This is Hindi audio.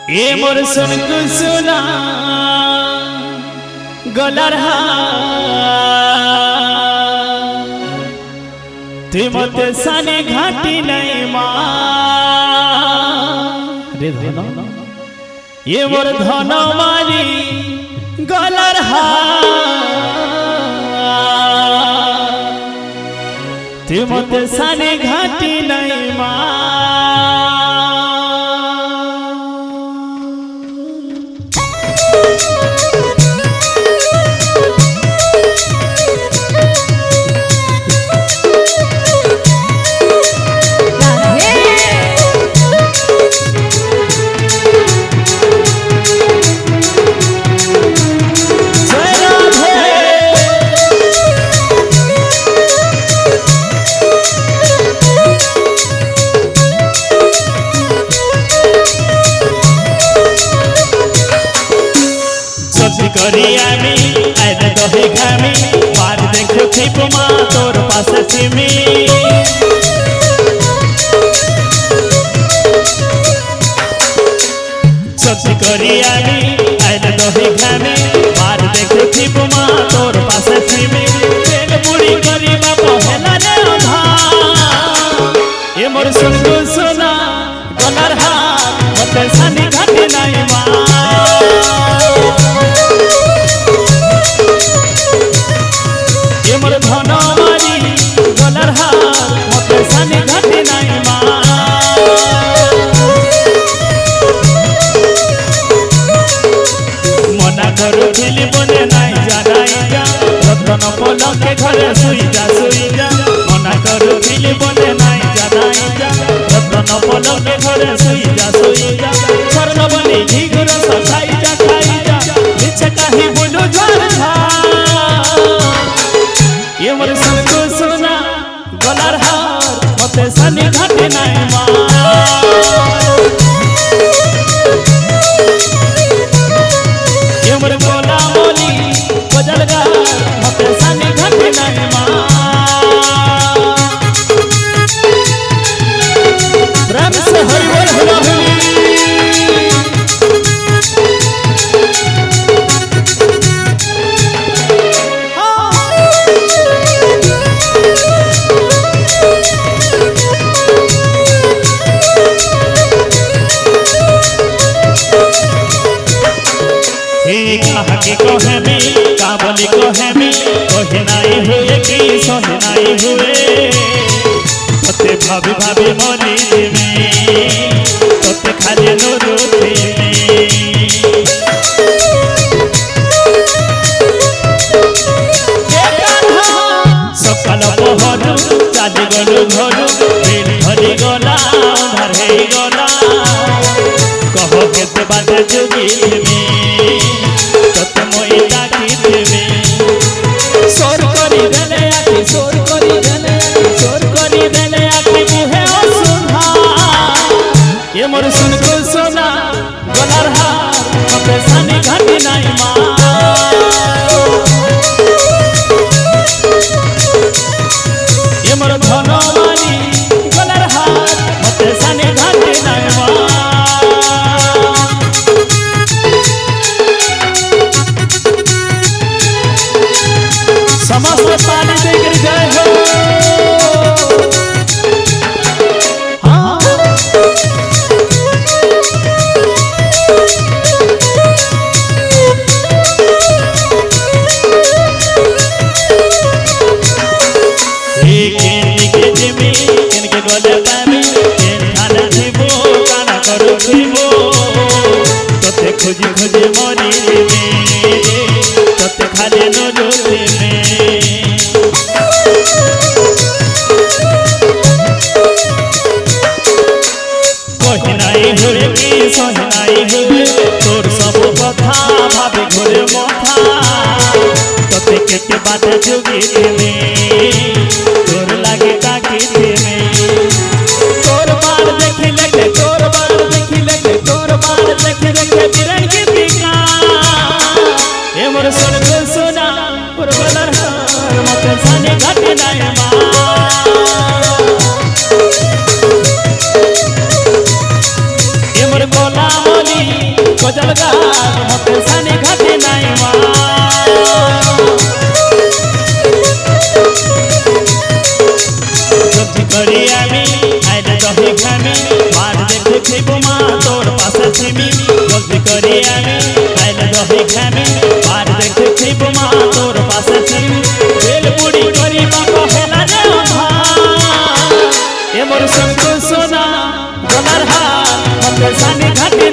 ए मोर सुन सुना गलर ते मत साने घाटी नहीं रे धन ये मोर धन मारी गलर ते मत साने घाटी नहीं उपमा तोर पास सिमी सच्ची करिया आइल दही खामी मार देखो उपमा तोर पास सिमी तेल बुड़ी करिबा पहला रे अधा ए मोर सुन सुना गलर हाथ मते सानी घाटी नहीं मा मोर धन मारी गलर हार मते सानी घाटी नहीं मना करू दिली बने नहीं जानाई जा रतन पलके घरे सुई जा मना करू दिली बने नहीं जानाई जा रतन पलके घरे सुई जा स्वर्ण बनी घीघुर खाई जा मिछ कहीं बोलो झर ये मोर सुन सुना गलर हार मते सानी घाटी नहीं ये मोर गोला मोली बजलगार मते सानी घाटी नहीं प्रेम से हरि बोल होला कहमी काबली कहमी कहे नाई हुए कि सहे नाई हुए तोते भाभी भाभी मरी तोते खाली नुरुती सकाल पहरु चाली गलु घरु दिन धरी गला अंधार हे गला कह केते बाटे जोगी ये मोर सुन सुना गलर हार मते सानी घाटी नहीं ये मोर धन मारी गलर हार मते सानी घाटी नहीं समस्त पानी देकर जय हो खोजी खोजी मरी तोते खाली नुरुती कही नाई हुए कि सहे नाई हुए तोर सब कथा भाभी घोरे मथा तोते केते बाटे जोगी तोर लागे ताकी तोर बार देखी लगे तोर बार देखी लगे तोर बार देखी लगे बिरन की पिका ये मोर सुन सुना पुर गलर हार मते सानी घाटी नहीं ये मोर गोला बोली गजल गार मते सानी घाटे नाई मा सब्जी करी आमी आइले दही खामी बार देखते थिबो मा तोर पासे थिमी सब्जी करी आमी आइले दही खामी बार देखते थिबो मा तोर पासे थिमी बेल बुड़ी करी बापा हेला ने ए मोर संग सोना गलार हार मते सानी घाटे